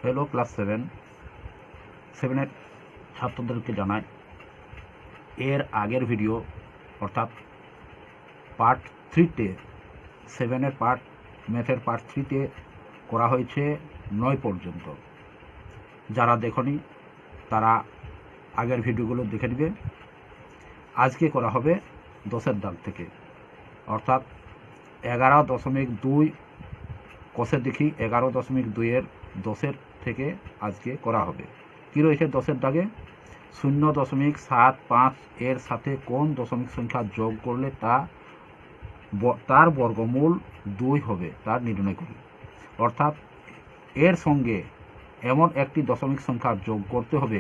Hello class সেভেনের ছাত্রদেরকে জানাই, এর আগের ভিডিও অর্থাৎ পার্ট 3-তে 7-এর ম্যাথের পার্ট 3-তে করা হয়েছে 9 পর্যন্ত। যারা দেখনি তারা আগের ভিডিওগুলো দেখে নেবে। আজকে করা হবে 10-এর দাগ থেকে, অর্থাৎ 11.2 কষে দেখি 11.2-এর 10-এর থেকে আজকে করা হবে। কী রয়েছে 10-এর দাগে? 0.75 এর সাথে কোন দশমিক সংখ্যা যোগ করলে তার বর্গমূল 2 হবে তার নির্ণয় করি। অর্থাৎ এর সঙ্গে এমন একটি দশমিক সংখ্যা যোগ করতে হবে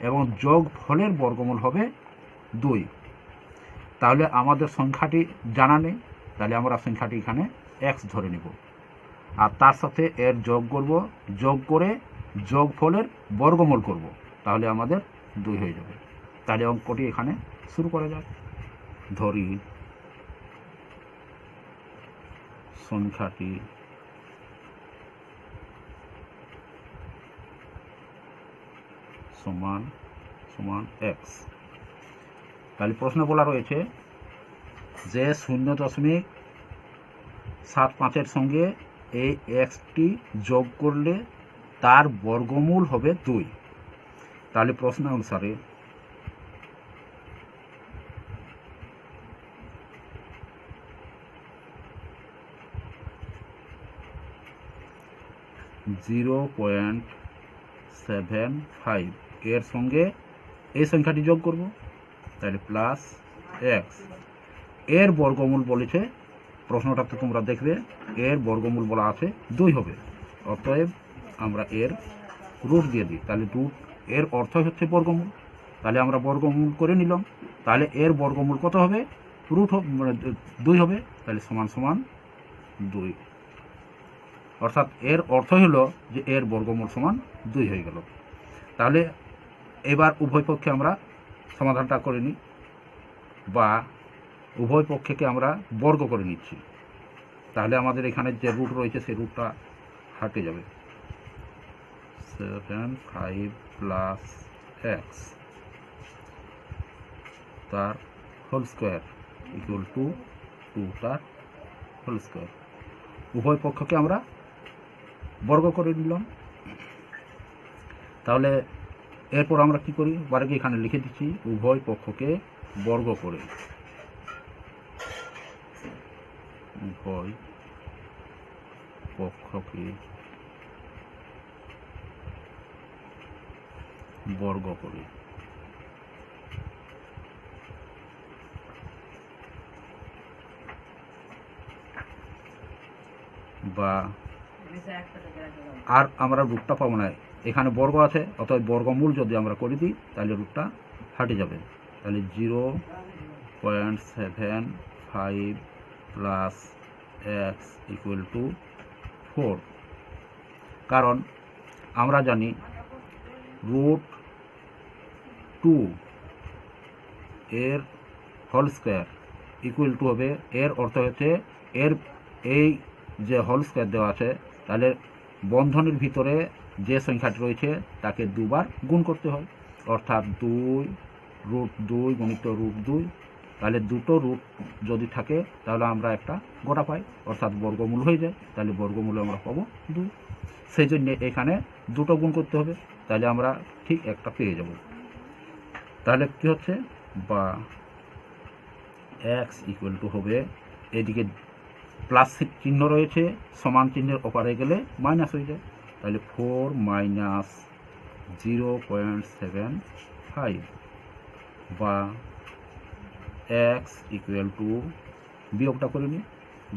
এবং যোগ ফলের বর্গমূল হবে 2। তাহলে আমাদের সংখ্যাটি জানা নেই, তাহলে আমরা সংখ্যাটি এখানে x ধরে নেব, আর তার সাথে এর যোগ করব, যোগ করে যোগ ফলের বর্গমূল করব, তাহলে আমাদের 2 হয়ে যাবে। তাহলে অঙ্কটি এখানে শুরু করা যাক। ধরি সংখ্যাটি সমান সমান x। তাহলে প্রশ্ন বলা রয়েছে যে 0.75-এর সঙ্গে এই xটি যোগ করলে তার বর্গমূল হবে 2। তাহলে প্রশ্ন অনুসারে (0.75) এর সঙ্গে এই সংখ্যাটি যোগ করব, তাহলে প্লাস x। এর বর্গমূল বলেছে, প্রশ্নটাতে তোমরা দেখবে এর বর্গমূল বলা আছে 2 হবে। অতএব আমরা এর রুট দিয়ে দিই, তাহলে রুট এর অর্থ হচ্ছে বর্গমূল, তাহলে আমরা বর্গমূল করে নিলাম। তাহলে এর বর্গমূল কত হবে? রুট 2 হবে, তাহলে সমান সমান 2। অর্থাৎ এর অর্থ হলো যে এর বর্গমূল সমান 2 হয়ে গেল। তাহলে এবার উভয় পক্ষে আমরা সমাধানটা করে নিই, বা উভয় পক্ষকে আমরা বর্গ করে নিচ্ছি। তাহলে আমাদের এখানে যে রুট রয়েছে সেই রুটটা হাটে যাবে। 7(5 + x) তার হোল স্কোয়ার ইকুয়াল টু 2 তার হোল স্কোয়ার। উভয় পক্ষকে আমরা বর্গ করে নিলাম। তাহলে এরপর আমরা কি করি? বারগে এখানে লিখে দিচ্ছি উভয় পক্ষকে বর্গ করে। উভয় পক্ষকে বর্গ করে। বা আর আমরা রুটটা পাবো না, এখানে বর্গ আছে, অতএব বর্গমূল যদি আমরা করে দিই তাহলে রুটটা হাটে যাবে। তাহলে 0.75 + x = 4। কারণ আমরা জানি √2 এর হোল স্কোয়ার ইকুয়াল টু হবে, এর অর্থ হচ্ছে এর এই যে হোল স্কোয়ার দেওয়া আছে, তাহলে বন্ধনীর ভিতরে যে সংখ্যাটি রয়েছে তাকে 2 বার গুণ করতে হয়, অর্থাৎ 2√2 × √2। তাহলে দুটো রুট যদি থাকে তাহলে আমরা একটা গোটা পাই, অর্থাৎ বর্গমূল হয়ে যায়। তাহলে বর্গমূলে আমরা পাবো 2। সেই জন্য এখানে দুটো গুণ করতে হবে, তাহলে আমরা ঠিক একটা পেয়ে যাব। তাহলে কি হচ্ছে? বা x = হবে, এদিকে প্লাস চিহ্ন রয়েছে, সমান চিহ্নের ওপারে গেলে মাইনাস হয়ে যায়। তাহলে 4 - 0.75 বা x = বিয়োগটা করে নিই।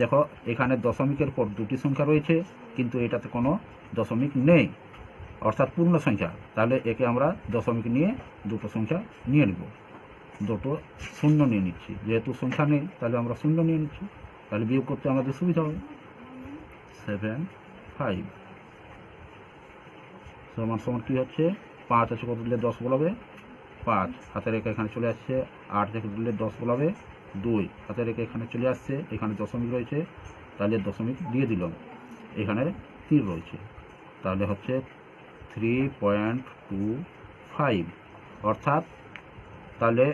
দেখো এখানে দশমিকের পর 2টি সংখ্যা রয়েছে, কিন্তু এটাতে কোনো দশমিক নেই, অর্থাৎ পূর্ণ সংখ্যা। তাহলে একে আমরা দশমিক নিয়ে দুটো সংখ্যা নিয়ে নেব, দুটো শূন্য নিয়ে নিচ্ছি। যেহেতু সংখ্যা নেই তাহলে আমরা শূন্য নিয়ে নিচ্ছি, তাহলে বিয়োগ করতে আমাদের সুবিধা হবে। 7(5) সমান সমান কী হচ্ছে? 5 আছে কত দিলে 10 বলাবে 5, হাতের রেখা এখানে চলে আসছে। 8 থেকে দিলে 10 বলাবে 2, হাতের রেখা এখানে চলে আসছে, এখানে দশমিক রয়েছে, তাহলে দশমিক দিয়ে দিলাম, এখানে তীর রয়েছে। তাহলে হচ্ছে 3.25, অর্থাৎ তাহলে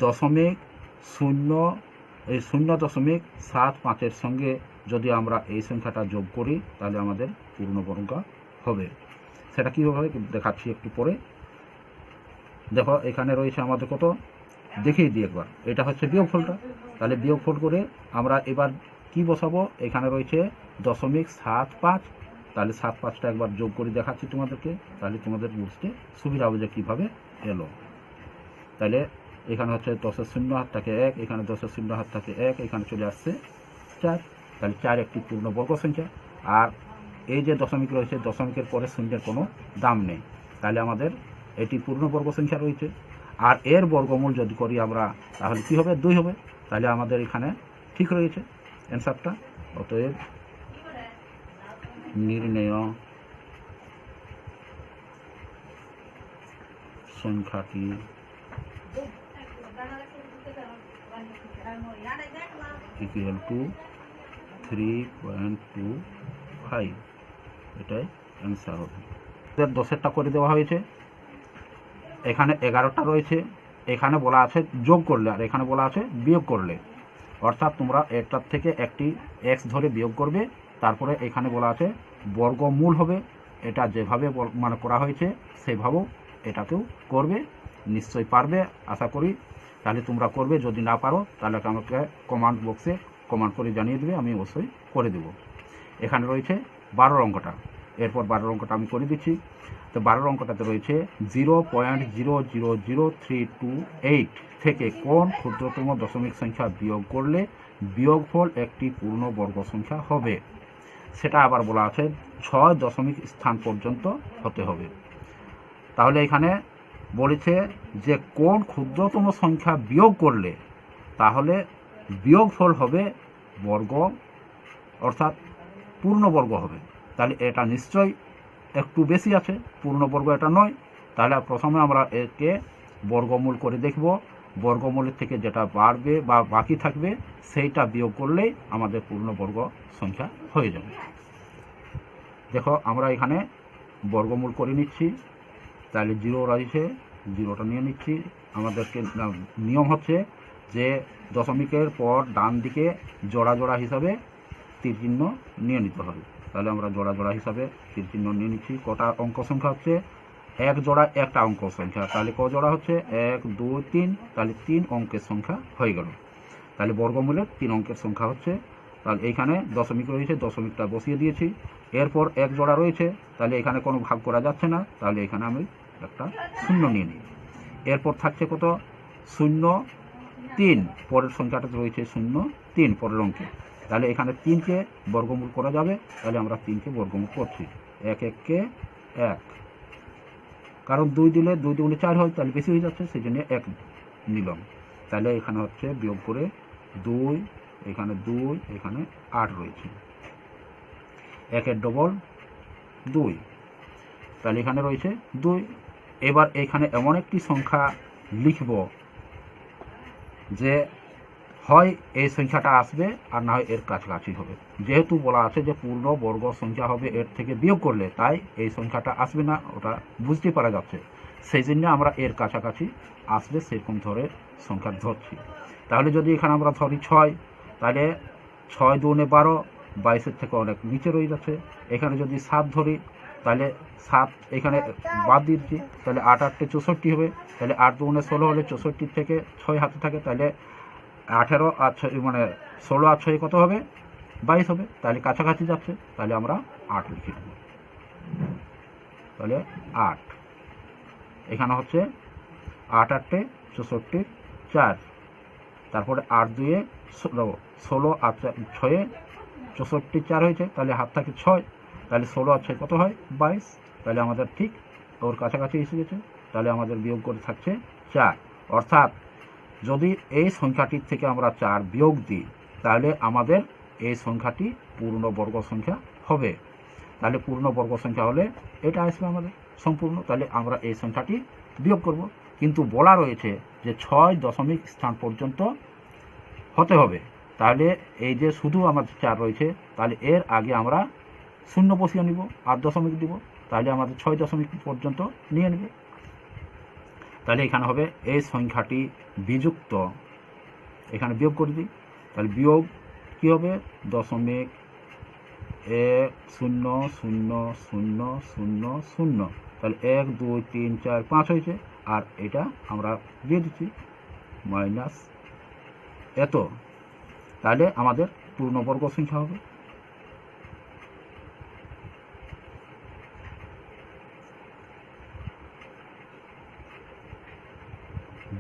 0.75 সঙ্গে যদি আমরা এই সংখ্যাটা যোগ করি তাহলে আমাদের পূর্ণবর্গ হবে। সেটা কীভাবে দেখাচ্ছি একটু পরে। দেখো এখানে রয়েছে আমাদের কত, দেখিয়ে দিই একবার। এটা হচ্ছে বিয়োগফলটা, তাহলে বিয়োগফল করে আমরা এবার কি বসাবো, এখানে রয়েছে 0.75, তাহলে 7-5টা একবার যোগ করে দেখাচ্ছি তোমাদেরকে, তাহলে তোমাদের বুঝতে সুবিধা হবে যে কীভাবে এলো। তাহলে এখানে হচ্ছে 10-এর শূন্য হাত থাকে 1, এখানে 10-এর শূন্য হাত থাকে 1, এখানে চলে আসছে 4, তাহলে 4 একটি পূর্ণবর্গ সংখ্যা। আর এই যে দশমিক রয়েছে, দশমিকের পরে শূন্যের কোনো দাম নেই, তাহলে আমাদের এটি পূর্ণবর্গ সংখ্যা রয়েছে। আর এর বর্গমূল যদি করি আমরা তাহলে কী হবে, 2 হবে। তাহলে আমাদের এখানে ঠিক রয়েছে অ্যান্সারটা। অতএব নির্ণেয় সংখ্যাটি ইকুয়াল টু 3.25, এটাই অ্যান্সার হবে। 10-এরটা করে দেওয়া হয়েছে, এখানে 11টা রয়েছে, এখানে বলা আছে যোগ করলে আর এখানে বলা আছে বিয়োগ করলে, অর্থাৎ তোমরা একটার থেকে একটি এক্স ধরে বিয়োগ করবে, তারপরে এখানে বলা আছে বর্গমূল হবে। এটা যেভাবে মানে করা হয়েছে সেভাবেও এটাকেও করবে, নিশ্চয়ই পারবে আশা করি। তাহলে তোমরা করবে, যদি না পারো তাহলে আমাকে কমেন্ট বক্সে কমেন্ট করে জানিয়ে দেবে, আমি অবশ্যই করে দেব। এখানে রয়েছে 12 অঙ্কটা, এরপর 12 অঙ্কটা আমি করে দিচ্ছি। তো 12 অঙ্কটাতে রয়েছে 0.000328 থেকে কোন ক্ষুদ্রতম দশমিক সংখ্যা বিয়োগ করলে বিয়োগফল একটি পূর্ণবর্গ সংখ্যা হবে। সেটা আবার বলা আছে 6 দশমিক স্থান পর্যন্ত হতে হবে। তাহলে এখানে বলেছে যে কোন ক্ষুদ্রতম সংখ্যা বিয়োগ করলে তাহলে বিয়োগফল হবে বর্গ, অর্থাৎ পূর্ণবর্গ হবে। তাহলে এটা নিশ্চয়ই একটু বেশি আছে, পূর্ণবর্গ এটা নয়। তাহলে প্রথমে আমরা একে বর্গমূল করে দেখব, বর্গমূলের থেকে যেটা বাড়বে বা বাকি থাকবে সেইটা বিয়োগ করলেই আমাদের পূর্ণবর্গ সংখ্যা হয়ে যাবে। দেখো আমরা এখানে বর্গমূল করে নিচ্ছি, তাহলে 0 রয়েছে, 0টা নিয়ে নিচ্ছি। আমাদেরকে নিয়ম হচ্ছে যে দশমিকের পর ডান দিকে জোড়া জোড়া হিসাবে তীর চিহ্ন নিয়ে নিতে হবে। তাহলে আমরা জোড়া জোড়া হিসাবে তীর চিহ্ন নিয়ে নিচ্ছি। কটা অঙ্ক সংখ্যা হচ্ছে, এক জোড়া একটা অঙ্ক সংখ্যা, তাহলে ক জোড়া হচ্ছে 1 2 3, তাহলে 3 অঙ্কের সংখ্যা হয়ে গেল। তাহলে বর্গমূলের 3 অঙ্কের সংখ্যা হচ্ছে, তাহলে এইখানে দশমিক রয়েছে, দশমিকটা বসিয়ে দিয়েছি। এরপর এক জোড়া রয়েছে, তাহলে এখানে কোনো ভাগ করা যাচ্ছে না, তাহলে এখানে আমি একটা শূন্য নিয়ে নিই। এরপর থাকছে কত, 0 3, পরের সংখ্যাটা রয়েছে 0 3 পরের অঙ্কে, তাহলে এখানে 3কে বর্গমূল করা যাবে, তাহলে আমরা 3কে বর্গমূল করছি। 1 1 কে 1, কারণ 2 দিলে 2 2 4 হয়, তাহলে বেশি হয়ে যাচ্ছে, সেই জন্য 1 নিলাম। তাহলে এখানে হচ্ছে বিয়োগ করে 2, এখানে 2, এখানে 8 রয়েছে, 1 এর ডবল 2, তাহলে এখানে রয়েছে 2। এবার এখানে এমন একটি সংখ্যা লিখব যে হয় এই সংখ্যাটা আসবে আর না হয় এর কাছাকাছি হবে। যেহেতু বলা আছে যে পূর্ণ বর্গ সংখ্যা হবে এর থেকে বিয়োগ করলে, তাই এই সংখ্যাটা আসবে না, ওটা বুঝতে পারা যাচ্ছে। সেই জন্য আমরা এর কাছাকাছি আসবে সেরকম ধরে সংখ্যা ধরছি। তাহলে যদি এখানে আমরা ধরি 6, তাহলে 6 2 12, 22-এর থেকে অনেক নিচে রয়ে যাচ্ছে। এখানে যদি 7 ধরি, তাহলে 7 এখানে বাদ দিচ্ছি, তাহলে 8 8 64 হবে। তাহলে 8 2 16 হলে 64 থেকে 6 হাতে থাকে, তাহলে 18 আর 6 মানে 16 আর 6 কত হবে, 22 হবে। তাহলে কাছাকাছি যাচ্ছে, তাহলে আমরা 8 লিখে দেব। তাহলে 8, এখানে হচ্ছে 8 8 64 4, তারপরে 8 2 16 আর 6 64 4 হয়েছে, তাহলে হাত থাকে 6, তাহলে 16 আর 6 কত হয়, 22। তাহলে আমাদের ঠিক ওর কাছাকাছি এসে গেছে। তাহলে আমাদের বিয়োগ করে থাকছে 4, অর্থাৎ যদি এই সংখ্যাটির থেকে আমরা 4 বিয়োগ দিই তাহলে আমাদের এই সংখ্যাটি পূর্ণবর্গ সংখ্যা হবে। তাহলে পূর্ণবর্গ সংখ্যা হলে এটা আসবে আমাদের সম্পূর্ণ, তাহলে আমরা এই সংখ্যাটি বিয়োগ করব। কিন্তু বলা রয়েছে যে 6 দশমিক স্থান পর্যন্ত হতে হবে, তাহলে এই যে শুধু আমাদের 4 রয়েছে, তাহলে এর আগে আমরা শূন্য বসিয়ে নিব আর দশমিক দিব, তাহলে আমাদের 6 দশমিক পর্যন্ত নিয়ে নেব। তাহলে এখানে হবে এই সংখ্যাটি বিযুক্ত, এখানে বিয়োগ করে দিই, তাহলে বিয়োগ কী হবে 0.100000, তাহলে 1 2 3 4 5 হয়েছে, আর এটা আমরা দিয়ে দিচ্ছি মাইনাস এত, তাহলে আমাদের পূর্ণবর্গ সংখ্যা হবে।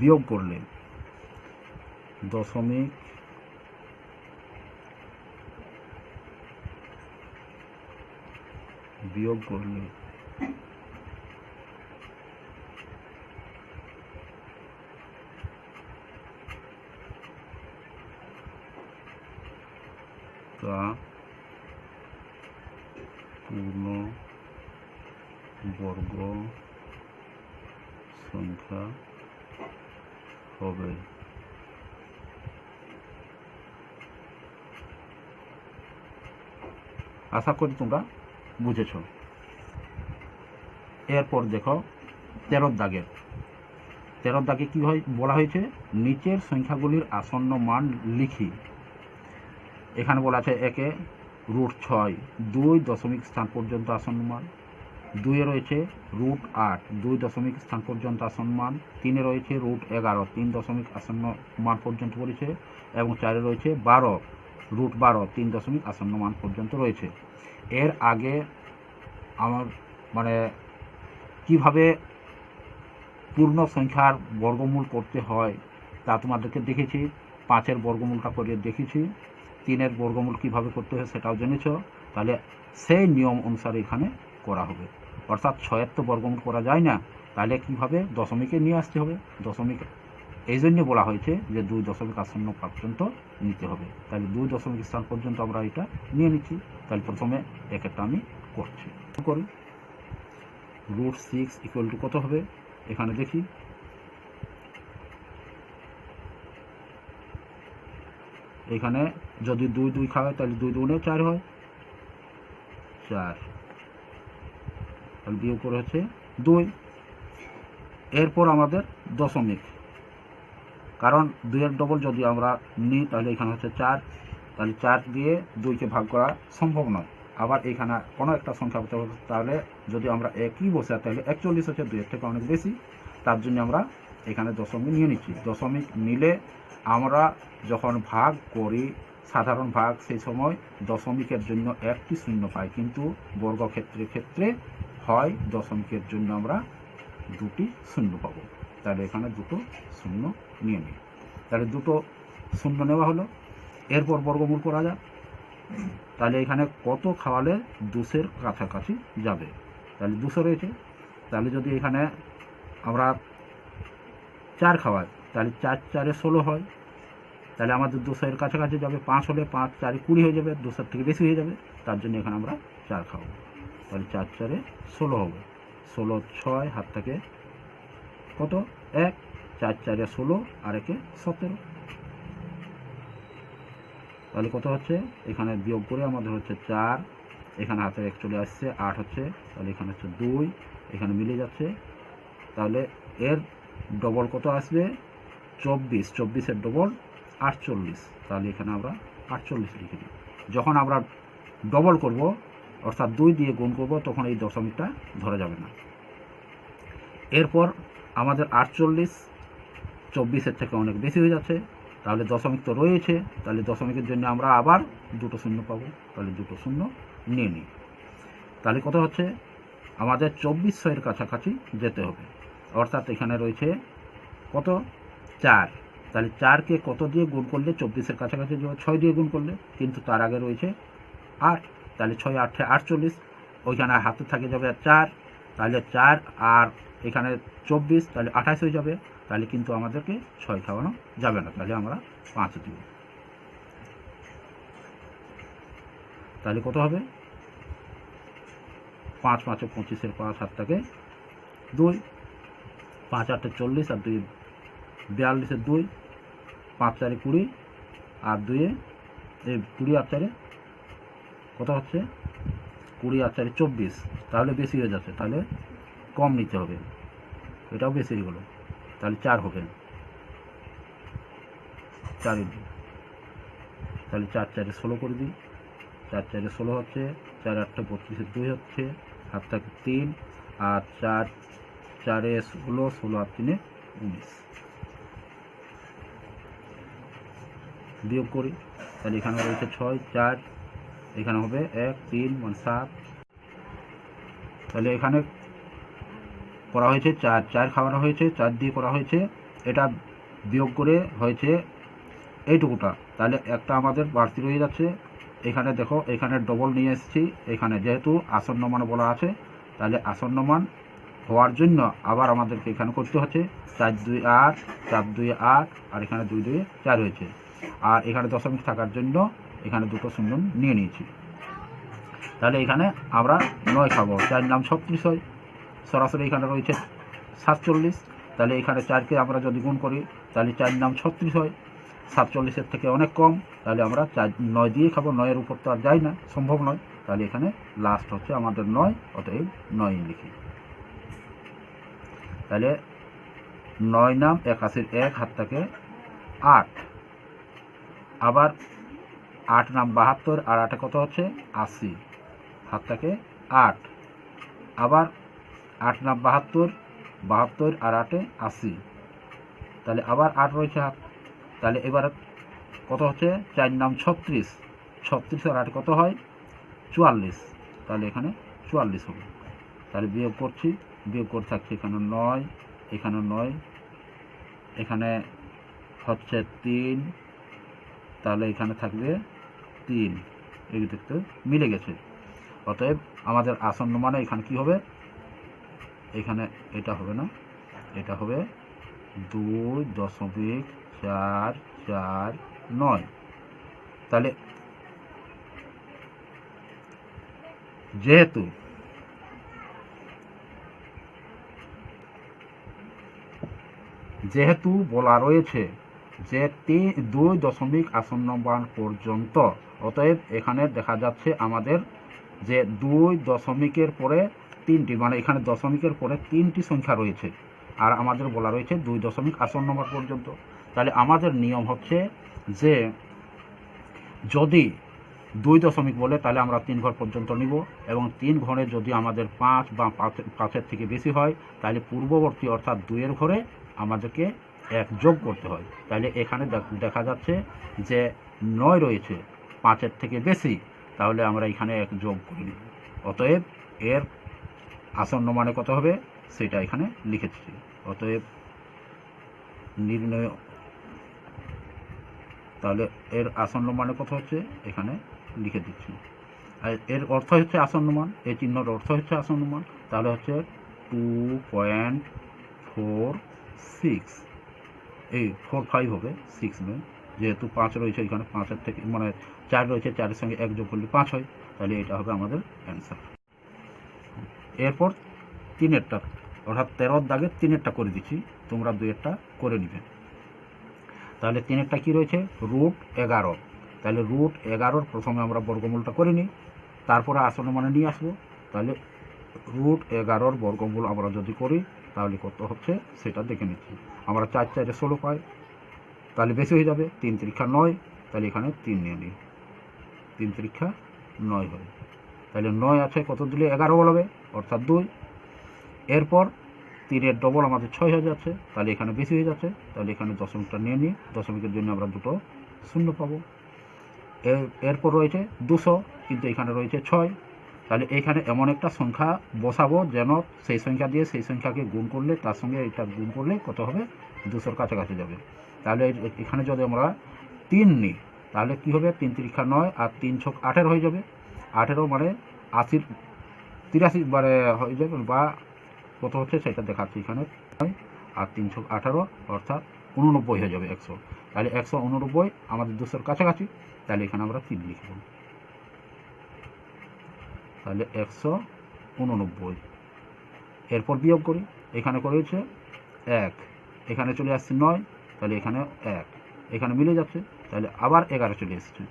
বিয়োগ করলে দশমিক বিয়োগ করলে তা পূর্ণ বর্গ সংখ্যা হবে। আশা করি তোমরা বুঝেছ। এরপর দেখো 13 দাগে কি হয় বলা হয়েছে, নিচের সংখ্যাগুলির আসন্ন মান লিখি। এখানে বলা আছে 1 √6 2 দশমিক স্থান পর্যন্ত আসন্ন মান, 2 রয়েছে √8 2 দশমিক স্থান পর্যন্ত আসন্ন মান, 3 রয়েছে √11 3 দশমিক আসন্ন মান পর্যন্ত রয়েছে, এবং 4 রয়েছে 12 √12 3 দশমিক আসন্ন মান পর্যন্ত রয়েছে। এর আগে আমার মানে কিভাবে পূর্ণ সংখ্যার বর্গমূল করতে হয় তা তোমাদেরকে দেখেছি, 5-এর বর্গমূলটা করে দেখেছি, 3-এর বর্গমূল কিভাবে করতে হয় সেটাও জেনেছ। তাহলে সেই নিয়ম অনুসারে এখানে করা হবে, অর্থাৎ 6-এর তো বর্গমূল করা যায় না, তাহলে কিভাবে দশমিকে নিয়ে আসতে হবে। দশমিক এই জন্য বলা হয়েছে যে 2 দশমিক আসন্ন পর্যন্ত নিতে হবে, তাহলে 2 দশমিক স্থান পর্যন্ত আমরা এটা নিয়ে নিচ্ছি। তাহলে প্রথমে একটা আমি করছি, করি √6 ইকুয়াল টু কত হবে, এখানে দেখি এখানে যদি 2 2 খাওয়ায় তাহলে 2 2 4 হয়, 4, তাহলে বিয়োগ করে হচ্ছে 2। এরপর আমাদের দশমিক, কারণ 2-এর ডবল যদি আমরা নিই তাহলে এখানে হচ্ছে 4, তাহলে 4 দিয়ে 2কে ভাগ করা সম্ভব নয়। আবার এখানে কোনো একটা সংখ্যা বলতে হবে, তাহলে যদি আমরা একই বসে তাহলে 41 হচ্ছে 2-এর থেকে অনেক বেশি, তার জন্য আমরা এখানে দশমিক নিয়ে নিচ্ছি। দশমিক নিলে আমরা যখন ভাগ করি সাধারণ ভাগ, সেই সময় দশমিকের জন্য একটি শূন্য পাই, কিন্তু বর্গক্ষেত্রের ক্ষেত্রে হয় দশমিকের জন্য আমরা 2টি শূন্য পাবো। তাহলে এখানে 2টো শূন্য নিয়ে নিই, তাহলে 2টো শূন্য নেওয়া হলো। এরপর বর্গমূল করা যাক, তাহলে এখানে কত খাওয়ালে 200-এর কাছাকাছি যাবে, তাহলে 200 রয়েছে, তাহলে যদি এখানে আমরা 4 খাওয়াই তাহলে 4 4 16 হয়, তাহলে আমাদের 200-এর কাছাকাছি যাবে। 5 হলে 5 4 20 হয়ে যাবে, 200-এর থেকে বেশি হয়ে যাবে, তার জন্য এখানে আমরা 4 খাওয়াবো, তাহলে 4 4 16 হবে। 16 6 হাত থেকে কত 1, 4 4 16 আর 1 17, তাহলে কত হচ্ছে এখানে বিয়োগ করে আমাদের হচ্ছে 4, এখানে হাতে 1 চলে আসছে 8 হচ্ছে, তাহলে এখানে হচ্ছে 2, এখানে মিলে যাচ্ছে, তাহলে এর ডবল কত আসবে 24, 24-এর ডবল 48, তাহলে এখানে আমরা 48 লিখে দিই। যখন আমরা ডবল করব অর্থাৎ 2 দিয়ে গুণ করব তখন এই দশমিকটা ধরা যাবে না। এরপর আমাদের 48 24-এর থেকে অনেক বেশি হয়ে যাচ্ছে, তাহলে দশমিক তো রয়েছে, তাহলে দশমিকের জন্য আমরা আবার 2টো শূন্য পাবো, তাহলে 2টো শূন্য নিয়ে নিই। তাহলে কত হচ্ছে আমাদের 2400-এর কাছাকাছি যেতে হবে, অর্থাৎ এখানে রয়েছে কত 4, তাহলে 4কে কত দিয়ে গুণ করলে 24-এর কাছাকাছি যাবে, 6 দিয়ে গুণ করলে, কিন্তু তার আগে রয়েছে 8, তাহলে 6 8 48, ওইখানে হাতে থাকে যাবে 4, তাহলে 4 আর এখানে 24, তাহলে 28 হয়ে যাবে, তাহলে কিন্তু আমাদেরকে 6 খাওয়ানো যাবে না, তাহলে আমরা 5 দিব। তাহলে কত হবে 5 5 25-এর 5 হাত থাকে 2, 5 8 40 আর 2 42-এর 2, 5 4 20 আর 2 20 আর 4 কত হচ্ছে 20 আর 4 24, তাহলে বেশি হয়ে যাচ্ছে, তাহলে কম নিতে হবে, এটাও বেশি হয়ে গেলো, তাহলে 4 হবে, 4 তাহলে 4 4 16 করে দিই, 4 4 16 হচ্ছে, 4 8 32 2 হচ্ছে, হাত থাকে 3 আর 4 4 16 16 আর 3 19, বিয়োগ করি, তাহলে এখানে রয়েছে 6 4, এখানে হবে 1 3 মানে 7, তাহলে এখানে করা হয়েছে 4 4 খাওয়ানো হয়েছে, 4 দিয়ে করা হয়েছে, এটা বিয়োগ করে হয়েছে এইটুকুটা, তাহলে একটা আমাদের বাড়তি রয়ে যাচ্ছে। এখানে দেখো এখানে ডবল নিয়ে এসেছি, এখানে যেহেতু আসন্ন মান বলা আছে, তাহলে আসন্ন মান হওয়ার জন্য আবার আমাদেরকে এখানে করতে হচ্ছে 4 2 8 4 2 8, আর এখানে 2 2 4 হয়েছে, আর এখানে দশমিক থাকার জন্য এখানে দুটো শূন্য নিয়ে নিয়েছি। তাহলে এখানে আমরা 9 খাবো, 4 নাম 36 হয়, সরাসরি এখানে রয়েছে 47, তাহলে এখানে 4কে আমরা যদি গুণ করি তাহলে 4 নাম 36 হয়, 47-এর থেকে অনেক কম, তাহলে আমরা 9 দিয়ে খাবো, 9-এর উপর তো আর যাই না, সম্ভব নয়, তাহলে এখানে লাস্ট হচ্ছে আমাদের 9, অতএব 9 লিখি। তাহলে 9 নাম 81, 1 হাত থাকে 8, আবার 8 নাম 72 আর 8 কত হচ্ছে 80, হাত থাকে 8, আবার 8 নাম 72 72 আর 8 80, তাহলে আবার 8 রয়েছে হাত, তাহলে এবার কত হচ্ছে 4 নাম 36 36 আর 8 কত হয় 44, তাহলে এখানে 44 হবে। তাহলে বিয়োগ করছি, বিয়োগ করে থাকছে এখানে 9, এখানে 9, এখানে হচ্ছে 3, তাহলে এখানে থাকবে 3, এই দেখতে মিলে গেছে। অতএব আমাদের আসন্ন মানে এখানে কি হবে, এখানে এটা হবে না, এটা হবে 2.449। তাহলে যেহেতু বলা রয়েছে যে 2 দশমিক আসন্ন মান পর্যন্ত, অতএব এখানে দেখা যাচ্ছে আমাদের যে 2 দশমিকের পরে 3টি, মানে এখানে দশমিকের পরে 3টি সংখ্যা রয়েছে, আর আমাদের বলা রয়েছে 2 দশমিক আসন্ন মান পর্যন্ত। তাহলে আমাদের নিয়ম হচ্ছে যে যদি 2 দশমিক বলে তাহলে আমরা 3 ঘর পর্যন্ত নিব, এবং 3 ঘরে যদি আমাদের 5 বা 5-এর থেকে বেশি হয় তাহলে পূর্ববর্তী অর্থাৎ 2-এর ঘরে আমাদেরকে 1 যোগ করতে হয়। তাহলে এখানে দেখা যাচ্ছে যে 9 রয়েছে, 5-এর থেকে বেশি, তাহলে আমরা এখানে 1 যোগ করে নিব। অতএব এর আসন্ন মানে কত হবে সেটা এখানে লিখেছি। অতএব নির্ণয়, তাহলে এর আসন্ন মানে কত হচ্ছে এখানে লিখে দিচ্ছি, আর এর অর্থ হচ্ছে আসন্ন মান, এই চিহ্নর অর্থ হচ্ছে আসন্ন মান, তাহলে হচ্ছে 2.46, এই 45 হবে, 6 নয়, যেহেতু 5 রয়েছে এখানে, 5-এর থেকে মানে 4 রয়েছে, 4-এর সঙ্গে 1 যোগ করলে 5 হয়, তাহলে এটা হবে আমাদের অ্যান্সার। এরপর 3-এরটা, অর্থাৎ 13-র দাগে 3-এরটা করে দিচ্ছি, তোমরা 2-এরটা করে নিবে। তাহলে 3-এরটা কী রয়েছে √11, তাহলে √11 প্রথমে আমরা বর্গমূলটা করে নিই, তারপরে আসন্ন মানে নিয়ে আসবো। তাহলে √11 বর্গমূল আমরা যদি করি তাহলে কত হচ্ছে সেটা দেখে নিচ্ছি। আমরা 4 4 16 পাই, তাহলে বেশি হয়ে যাবে, 3 3 9, তাহলে এখানে 3 নিয়ে নিই, 3 3 9 হয়, তাহলে 9 আছে, কত দিলে 11 বলবে, অর্থাৎ 2। এরপর 3-এর ডবল আমাদের 6 হয়ে যাচ্ছে, তাহলে এখানে বেশি হয়ে যাচ্ছে, তাহলে এখানে দশমিকটা নিয়ে নিই, দশমিকের জন্য আমরা দুটো শূন্য পাবো। এরপর রয়েছে 200, কিন্তু এখানে রয়েছে 6, তাহলে এখানে এমন একটা সংখ্যা বসাবো যেন সেই সংখ্যা দিয়ে সেই সংখ্যাকে গুণ করলে তার সঙ্গে এটা গুণ করলে কত হবে 200-র কাছাকাছি যাবে। তাহলে এখানে যদি আমরা 3 নিই তাহলে কী হবে, 3 3 9 আর 3 6 18 হয়ে যাবে, 18 মানে 80 83 বারে হয়ে যাবে, বা কত হচ্ছে সেটা দেখাচ্ছি এখানে, আর 3 6 18 অর্থাৎ 89 হয়ে যাবে 100, তাহলে 189 আমাদের 200-র কাছাকাছি, তাহলে এখানে আমরা 3 লিখব, তাহলে 189। এরপর বিয়োগ করি, এখানে করেছে 1, এখানে চলে আসছে 9, তাহলে এখানে 1, এখানে মিলে যাচ্ছে, তাহলে আবার 11 চলে এসেছে,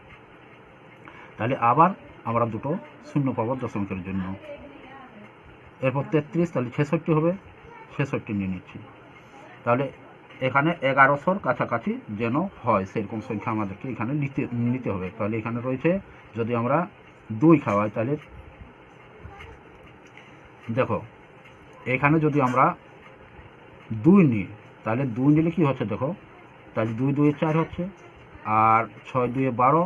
তাহলে আবার আমরা দুটো শূন্য পাবো দশমিকের জন্য। এরপর 33, তাহলে 66 হবে, 66 নিয়ে নিচ্ছি। তাহলে এখানে 1100-র কাছাকাছি যেন হয় সেরকম সংখ্যা আমাদেরকে এখানে নিতে হবে। তাহলে এখানে রয়েছে, যদি আমরা 2 খাওয়াই, তাহলে দেখো এখানে যদি আমরা 2 নিই, তাহলে 2 নিলে কি হচ্ছে দেখো, তাহলে 2 2 4 হচ্ছে, আর 6 2 12,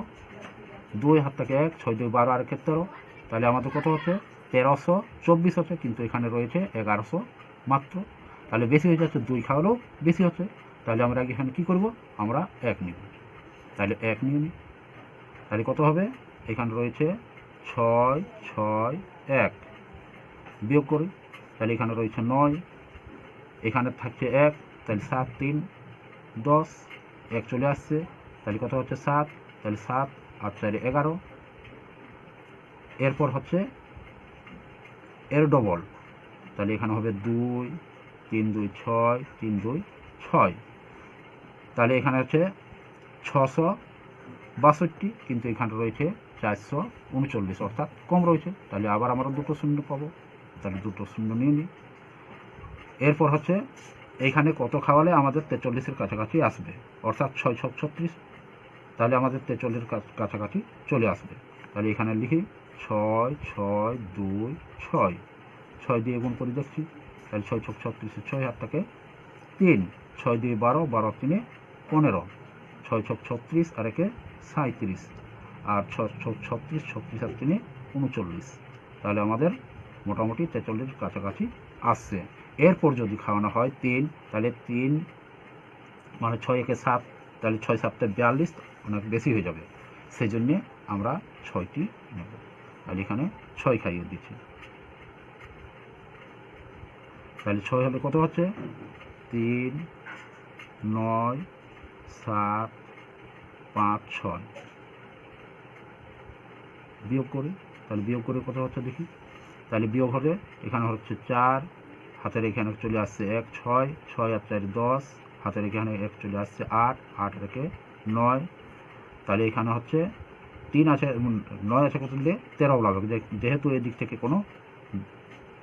2 হাত থেকে 1, 6 2 12 আর 1 13, তাহলে আমাদের কত হচ্ছে 1324 হচ্ছে, কিন্তু এখানে রয়েছে 1100 মাত্র। তাহলে বেশি হয়ে যাচ্ছে, 2 খাওয়ালেও বেশি হচ্ছে। তাহলে আমরা এখানে কি করব, আমরা 1 নিব। তাহলে 1 নিয়ে নিই, তাহলে কত হবে, এখানে রয়েছে 6 6 1, বিয়োগ করি, তাহলে এখানে রয়েছে 9, এখানে থাকছে 1, তাহলে 7 3 10, 1 চলে আসছে, তাহলে কত হচ্ছে 7, তাহলে 7 আর 4 11। এরপর হচ্ছে এর ডবল, তাহলে এখানে হবে 2 3 2 6 3 2 6, তাহলে এখানে হচ্ছে 662, কিন্তু এখানে রয়েছে 439, অর্থাৎ কম রয়েছে। তাহলে আবার আমরা দুটো শূন্য পাবো, তাহলে দুটো শূন্য নিয়ে নিই। এরপর হচ্ছে এইখানে কত খাওয়ালে আমাদের 43-এর কাছাকাছি আসবে, অর্থাৎ 6 6 36, তাহলে আমাদের 43-এর কাছাকাছি চলে আসবে। তাহলে এখানে লিখি 6 6 2 6, 6 দিয়ে গুণ করে দেখছি, তাহলে 6 6 36, 6 হাতটাকে 3, 6 2 12, 12 3 15, 6 6 36 আর 1 37, আর 6 6 36, 36 আর 3 39, তাহলে আমাদের মোটামুটি 43-এর কাছাকাছি আসছে। এরপর যদি খাওয়ানো হয় 3, তাহলে 3 মানে 6 1 7, তাহলে 6 7 42, অনেক বেশি হয়ে যাবে, সেই জন্যে আমরা 6টি নেব। তাহলে এখানে 6 খাইয়ে দিচ্ছি, তাহলে 6 হলে কত হচ্ছে 3 9 7 5 6, বিয়োগ করি, তাহলে বিয়োগ করে কত হচ্ছে দেখি, তাহলে বিয়োগ হবে এখানে হচ্ছে 4, হাতের এখানে চলে আসছে 1 6 6 আর 4 10, হাতের এখানে 1 চলে আসছে 8 8 রেখে 9, তাহলে এখানে হচ্ছে 3 আছে 9 আছে, কত দিলে 13 লাগবে, যেহেতু এদিক থেকে কোনো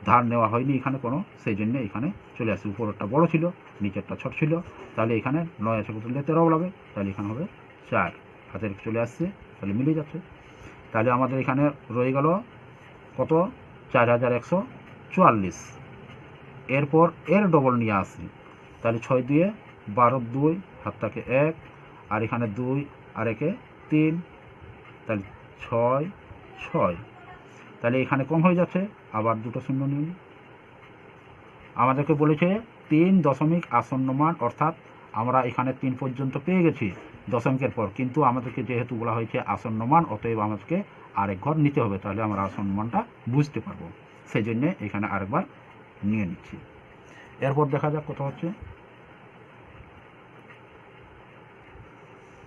ধার নেওয়া হয়নি এখানে কোনো, সেই জন্য এখানে চলে আসছে। উপরেরটা বড় ছিল, নিচেরটা ছোট ছিল, তাহলে এখানে 9 আছে, কত দিলে 13 লাগবে, তাহলে এখানে হবে 4, হাতের চলে আসছে, তাহলে মিলে যাচ্ছে। তাহলে আমাদের এখানে রয়ে গেল কত 4144। এরপর এর ডবল নিয়ে আসি, তাহলে 6 2 12 2, হাতটাকে 1, আর এখানে 2 আর 1 3, তাহলে 6 6, তাহলে এখানে কম হয়ে যাচ্ছে, আবার দুটো শূন্য নিয়ে নিই। আমাদেরকে বলেছে 3 দশমিক আসন্ন মান, অর্থাৎ আমরা এখানে 3 পর্যন্ত পেয়ে গেছি দশমিকের পর, কিন্তু আমাদেরকে যেহেতু বলা হয়েছে আসন্ন মান, অতএব আমাদেরকে আরেক ঘর নিতে হবে, তাহলে আমরা আসন্ন মানটা বুঝতে পারবো, সেই জন্যে এখানে আরেকবার নিয়ে নিচ্ছি। এরপর দেখা যাক কত হচ্ছে,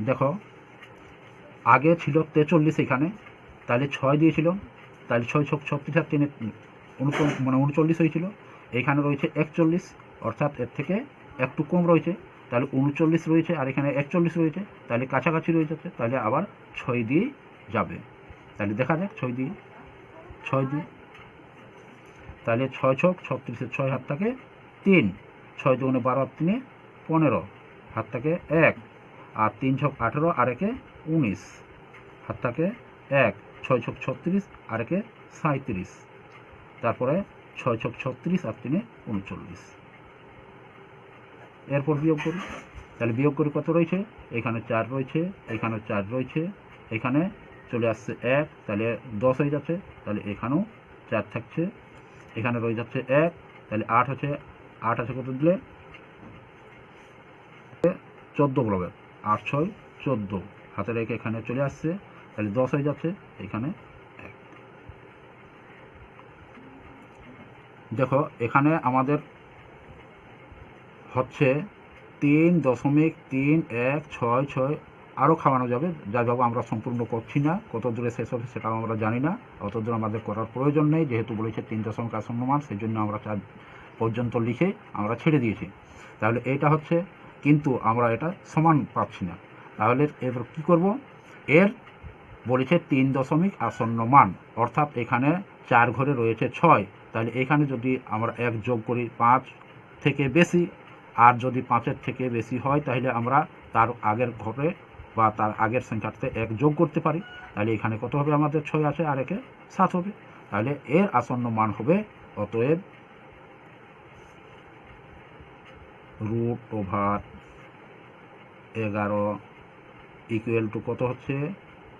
দেখো আগে ছিল 43 এখানে, তাহলে 6 দিয়েছিল, তাহলে 6 6 36 আর 3 39 হয়েছিল, এখানে রয়েছে 41, অর্থাৎ এর থেকে একটু কম রয়েছে, তাহলে 39 রয়েছে, আর এখানে 41 রয়েছে, তাহলে কাছাকাছি রয়ে যাচ্ছে, তাহলে আবার 6 দিয়ে যাবে। তাহলে দেখা যাক 6 দিয়ে, তাহলে 6 6 36, 6 হাতটাকে 3, 6 2 12 আর 3 15, হাতটাকে 1, আর 3 6 18 আর 1 19, হাতটাকে 1, 6 6 36 আর 1 37, তারপরে 6 6 36 আর 3 39। এরপর বিয়োগ করি, তাহলে বিয়োগ করি কত রয়েছে, এখানে 4 রয়েছে, এখানে 4 রয়েছে, এখানে চলে আসছে 1, তাহলে 10 হয়ে যাচ্ছে, তাহলে এখানেও 4 থাকছে, এখানে রয়ে যাচ্ছে 1, তাহলে 8 আছে, 8 আছে, কত দিলে 14 বলবে, 8 6 14, হাতে রেখে এখানে চলে আসছে, তাহলে 10 হয়ে যাচ্ছে, এখানে 1। দেখো এখানে আমাদের হচ্ছে 3.316, আরও খাওয়ানো যাবে, যাই হোক আমরা সম্পূর্ণ করছি না, কত দূরে শেষ হবে সেটাও আমরা জানি না, অত দূর আমাদের করার প্রয়োজন নেই, যেহেতু বলেছে 3 দশমিক আসন্ন মান, সেই জন্য আমরা 4 পর্যন্ত লিখে আমরা ছেড়ে দিয়েছি। তাহলে এটা হচ্ছে, কিন্তু আমরা এটা সমান পাচ্ছি না, তাহলে এবার কী করব, এর বলেছে 3 দশমিক আসন্ন মান, অর্থাৎ এখানে 4 ঘরে রয়েছে 6, তাহলে এখানে যদি আমরা 1 যোগ করি 5 থেকে বেশি, আর যদি 5-এর থেকে বেশি হয় তাহলে আমরা তার আগের ঘরে বা তার আগের সংখ্যাতে 1 যোগ করতে পারি। তাহলে এখানে কত হবে, আমাদের 6 আছে আর একে 7 হবে। তাহলে এর আসন্ন মান হবে অতএব √11 ইকুয়াল টু কত হচ্ছে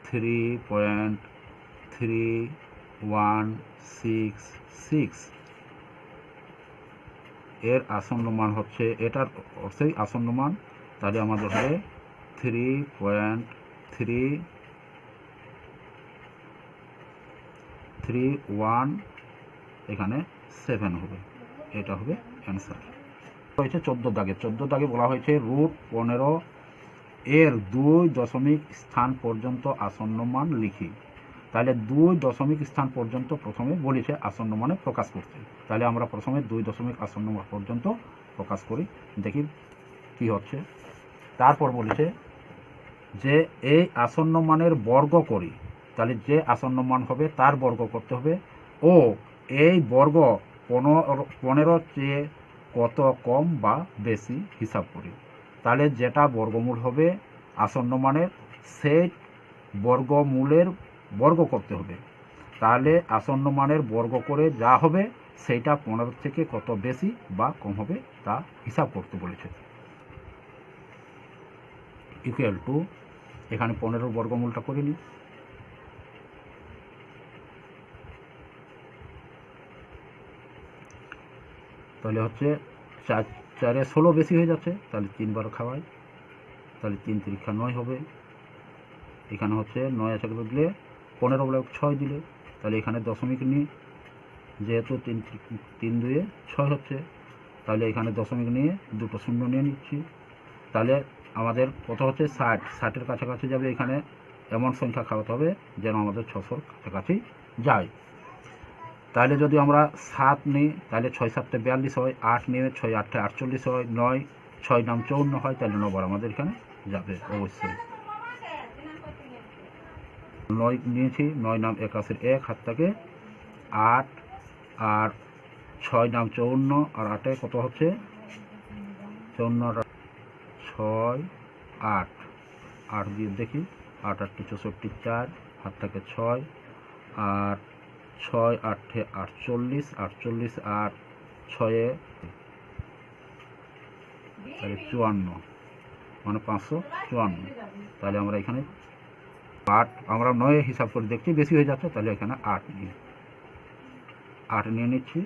3.3166। এর আসন্ন মান হচ্ছে, এটার অর্থেই আসন্ন মান, তাহলে আমাদের হবে 3.331 এখানে 7 হবে, এটা হবে অ্যান্সার। হয়েছে 14 দাগে। 14 দাগে বলা হয়েছে √15 এর 2 দশমিক স্থান পর্যন্ত আসন্ন মান লিখি। তাহলে 2 দশমিক স্থান পর্যন্ত প্রথমে বলেছে আসন্ন মানে প্রকাশ করতে, তাহলে আমরা প্রথমে 2 দশমিক আসন্ন মান পর্যন্ত প্রকাশ করি, দেখি কি হচ্ছে। তারপর বলেছে যে এই আসন্ন মানের বর্গ করি, তাহলে যে আসন্ন মান হবে তার বর্গ করতে হবে, ও এই বর্গ 15 চেয়ে কত কম বা বেশি হিসাব করি। তাহলে যেটা বর্গমূল হবে আসন্ন মানের, সেই বর্গমূলের বর্গ করতে হবে। তাহলে আসন্ন মানের বর্গ করে যা হবে সেইটা 15 থেকে কত বেশি বা কম হবে তা হিসাব করতে বলেছে। ইকুয়াল টু, এখানে 15 বর্গমূলটা করে নিই। তাহলে হচ্ছে 4 16 বেশি হয়ে যাচ্ছে, তাহলে 3 বার খাওয়াই, তাহলে 3 3 9 হবে। এখানে হচ্ছে 9 আছে দিলে 15 বলে 6 দিলে, তাহলে এখানে দশমিক নিই, যেহেতু 3 2 6 হচ্ছে, তাহলে এখানে দশমিক নিয়ে দুটো শূন্য নিয়ে নিচ্ছি। তাহলে আমাদের কত হচ্ছে 60, 60-এর কাছাকাছি যাবে। এখানে এমন সংখ্যা খাওয়াতে হবে যেন আমাদের 600-র কাছাকাছি যায়। তাহলে যদি আমরা 7 নিই তাহলে 6 7 42 হয়, 8 নিয়ে 6 8 48 হয়, 9 6 নাম 54 হয়, তাহলে 9 বার আমাদের এখানে যাবে অবশ্যই। 9 নিয়েছি, 9 নাম 81 1 হাত থেকে 8, আর 6 নাম 54, আর 8-এ কত হচ্ছে 54 6 8 8 দিয়ে দেখি, 8 8 64 4 হাত থেকে 6, আর 6 8 48 48 আর 6-এ তাহলে 54, মানে 554। তাহলে আমরা এখানে 8, আমরা 9 হিসাব করে দেখছি বেশি হয়ে যাচ্ছে, তাহলে এখানে 8 নিয়ে নিচ্ছি।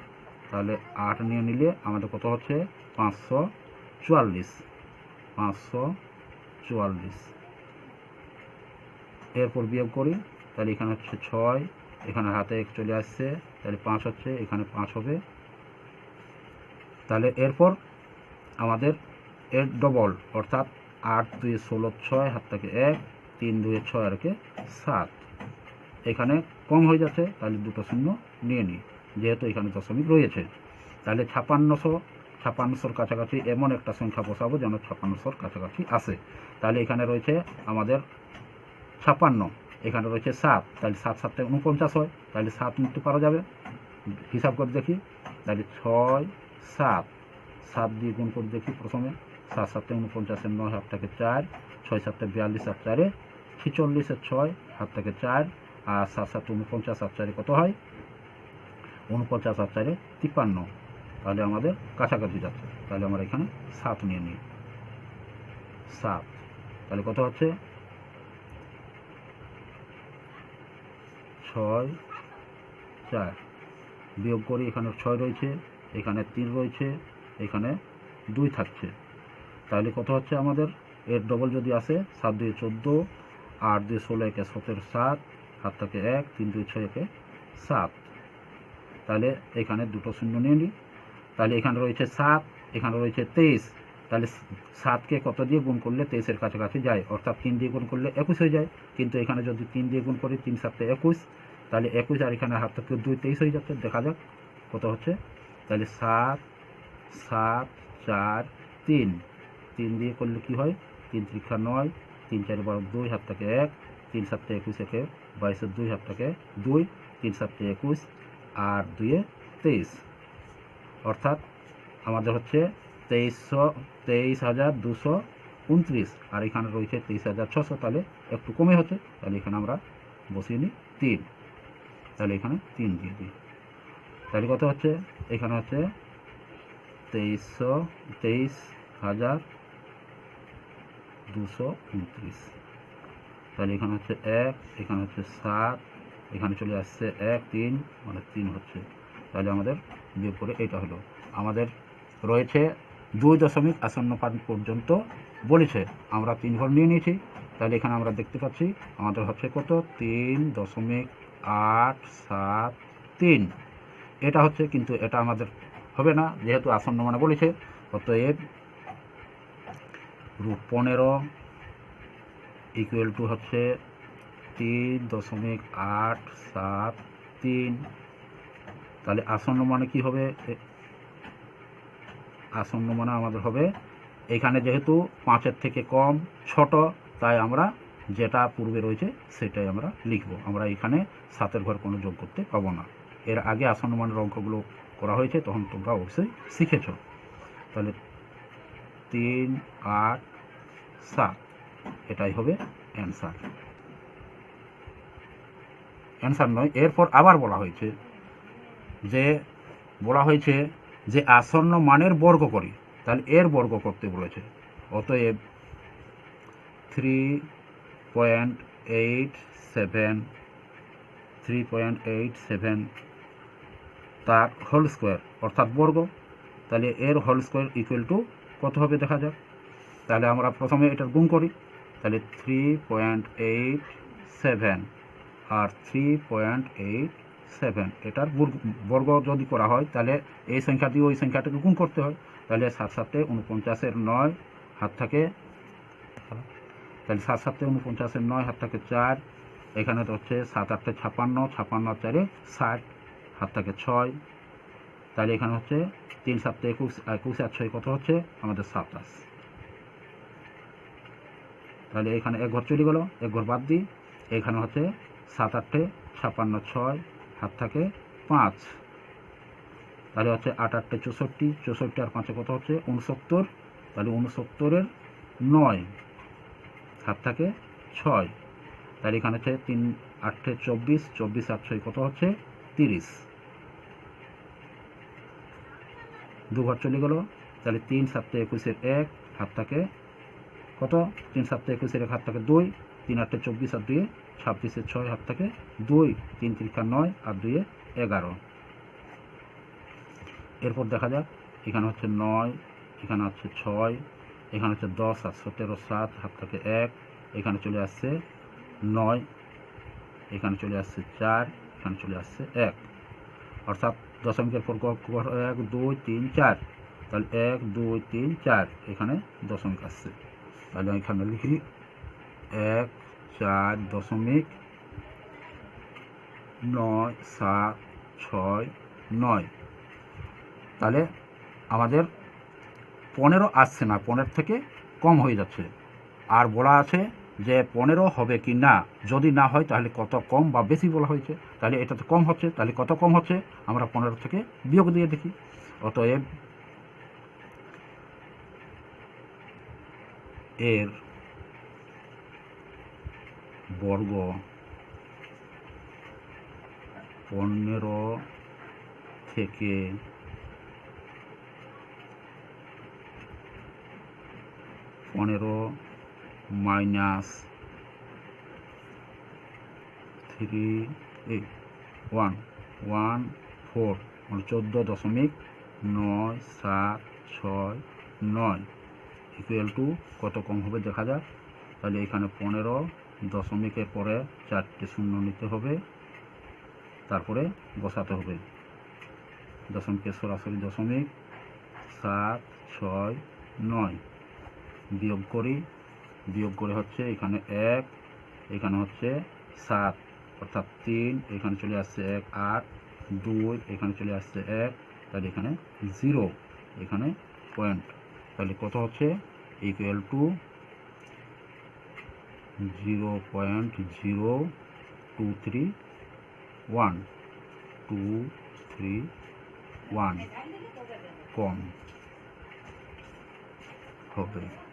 তাহলে 8 নিয়ে নিলে আমাদের কত হচ্ছে 544, 544। এরপর বিয়োগ করি, তাহলে এখানে হচ্ছে 6, এখানে হাতে 1 চলে আসছে, তাহলে 5 হচ্ছে, এখানে 5 হবে। তাহলে এরপর আমাদের এর ডবল, অর্থাৎ 8 2 16 6 হাত থেকে 1, 3 2 6 আর 7, এখানে কম হয়ে যাচ্ছে, তাহলে দুটো শূন্য নিয়ে নিই, যেহেতু এখানে দশমিক রয়েছে। তাহলে 5600-র কাছাকাছি এমন একটা সংখ্যা বসাবো যেন 5600-র কাছাকাছি আসে। তাহলে এখানে রয়েছে আমাদের 56, এখানে রয়েছে 7, তাহলে 7 7 49 হয়, তাহলে 7 নিতে পারা যাবে। হিসাব করে দেখি, তাহলে 6 7 7 দিয়ে গুণ করে দেখি প্রথমে, 7 7 49, 9 হাত থেকে 4, 6 7 42 আর 4 46, 6 হাত থেকে 4, আর 7 7 49 আর 4 কত হয় 49 আর 4 53, তাহলে আমাদের কাছাকাছি যাচ্ছে। তাহলে আমরা এখানে 7 নিয়ে নিই, 7, তাহলে কত হচ্ছে 6 4, বিয়োগ করি, এখানে 6 রয়েছে, এখানে 3 রয়েছে, এখানে 2 থাকছে, তাহলে কত হচ্ছে আমাদের এর ডবল যদি আসে 7 2 14, 8 2 16 1 17 7 হাত থেকে 1, 3 2 6 1 7, তাহলে এখানে দুটো শূন্য নিয়ে নিই। তাহলে এখানে রয়েছে 7, এখানে রয়েছে 23, তাহলে 7-কে কত দিয়ে গুণ করলে 23-এর কাছাকাছি যায়, অর্থাৎ 3 দিয়ে গুণ করলে 21 হয়ে যায়। কিন্তু এখানে যদি 3 দিয়ে গুণ করি 3 7 21, তাহলে 21, আর এখানে হাত থেকে 2 23 হয়ে যাচ্ছে। দেখা যাক কত হচ্ছে, তাহলে 7 7 4 3 দিয়ে করলে কি হয় 3 3 9, 3 4 12 2 হাত থেকে 1, 3 7 21 একে 22 2 হাত থাকে 2, 3 7 21 আর 2 23, অর্থাৎ আমাদের হচ্ছে 23,229 আর এখানে রয়েছে 23,600, তাহলে একটু কমে হচ্ছে, তাহলে এখানে আমরা বসিয়ে নিই 3, তাহলে এখানে 3 দিয়ে দিই, তাহলে কত হচ্ছে এখানে হচ্ছে 23,229, তাহলে এখানে হচ্ছে 1, এখানে হচ্ছে 7, এখানে চলে আসছে 1 3 মানে 3 হচ্ছে, তাহলে আমাদের বিয়োগ করে এটা হলো আমাদের রয়েছে 2 দশমিক আসন্ন পর্যন্ত বলেছে, আমরা 3 ঘর নিয়ে নিয়েছি, তাহলে এখানে আমরা দেখতে পাচ্ছি আমাদের হচ্ছে কত 3.873, এটা হচ্ছে, কিন্তু এটা আমাদের হবে না যেহেতু আসন্ন মানে বলেছে, অতএব √15 ইকুয়াল টু হচ্ছে 3.873, তাহলে আসন্ন মানে কি হবে, আসন্ন মানে আমাদের হবে এখানে যেহেতু 5-এর থেকে কম ছোট, তাই আমরা যেটা পূর্বে রয়েছে সেটাই আমরা লিখব, আমরা এখানে 7-এর ঘর কোনো যোগ করতে পাবো না, এর আগে আসন্ন মানের অঙ্কগুলো করা হয়েছে তখন তোমরা অবশ্যই শিখেছ, তাহলে 3 8 7 এটাই হবে অ্যান্সার, অ্যান্সার নয়। এরপর আবার বলা হয়েছে যে আসন্ন মানের বর্গ করি, তাহলে এর বর্গ করতে বলেছে, অতএব 3.87 তার হোল স্কোয়ার অর্থাৎ বর্গ, তাহলে এর হোল স্কোয়ার ইকুয়াল টু কত হবে দেখা যাক, তাহলে আমরা প্রথমে এটার গুণ করি, তাহলে 3.87 আর 3.87 এটার বর্গ যদি করা হয় তাহলে এই সংখ্যা দিয়ে ওই সংখ্যাটাকে গুণ করতে হয়, তাহলে 7 7 49 9 হাত থাকে, তাহলে 7 7 49 9 হাত থাকে 4, এখানে তো হচ্ছে 7 8 56 56 4 60 হাত থাকে 6, তাহলে এখানে হচ্ছে 3 7 21 21 আর 6 কত হচ্ছে আমাদের 27, তাহলে এখানে এক ঘর চলে গেল, এক ঘর বাদ দিই, এখানে হচ্ছে 7 8 56 6 হাত থাকে 5, তাহলে হচ্ছে 8 8 64 64 আর 5 কত হচ্ছে 69, তাহলে 69-এর 9 হাত থাকে 6, তাহলে এখানে হচ্ছে 3 8 24 24 আর 6 কত হচ্ছে 30, দু ঘর চলে গেল, তাহলে 3 7 21-এর 1 হাত থাকে কত 3 7 21-এর 1 হাত থাকে 2, 3 8 24 আর 2 26-এর 6 হাত থাকে 2, 3 3 9 আর 2 11, এরপর দেখা যাক এখানে হচ্ছে 9, এখানে হচ্ছে 6, এখানে হচ্ছে 10 আর 17 7 হাত থাকে 1, এখানে চলে আসছে 9, এখানে চলে আসছে 4, এখানে চলে আসছে 1, অর্থাৎ দশমিকের পর 1 2 3 4, তাহলে 1 2 3 4 এখানে দশমিক আসছে, তাহলে এখানে লিখি 1 4 দশমিক 9 7 6 9, তাহলে আমাদের 15 আসছে না, 15 থেকে কম হয়ে যাচ্ছে, আর বলা আছে যে 15 হবে কি না, যদি না হয় তাহলে কত কম বা বেশি বলা হয়েছে, তাহলে এটা তো কম হচ্ছে, তাহলে কত কম হচ্ছে আমরা 15 থেকে বিয়োগ দিয়ে দেখি, অতএব এর বর্গ 15 থেকে মাইনাস 3.114 মানে 14.979 ইকুয়াল টু কত কম হবে দেখা যাক, তাহলে এখানে 15 দশমিকের পরে 4টে শূন্য নিতে হবে, তারপরে বসাতে হবে দশমিকের সরাসরি দশমিক 7 6 9, বিয়োগ করি, বিয়োগ করে হচ্ছে এখানে 1, এখানে হচ্ছে 7 অর্থাৎ 3, এখানে চলে আসছে 1 8 2, এখানে চলে আসছে 1, তাহলে এখানে 0, এখানে পয়েন্ট, তাহলে কত হচ্ছে ইকুয়াল টু 0.0231 কম হবে।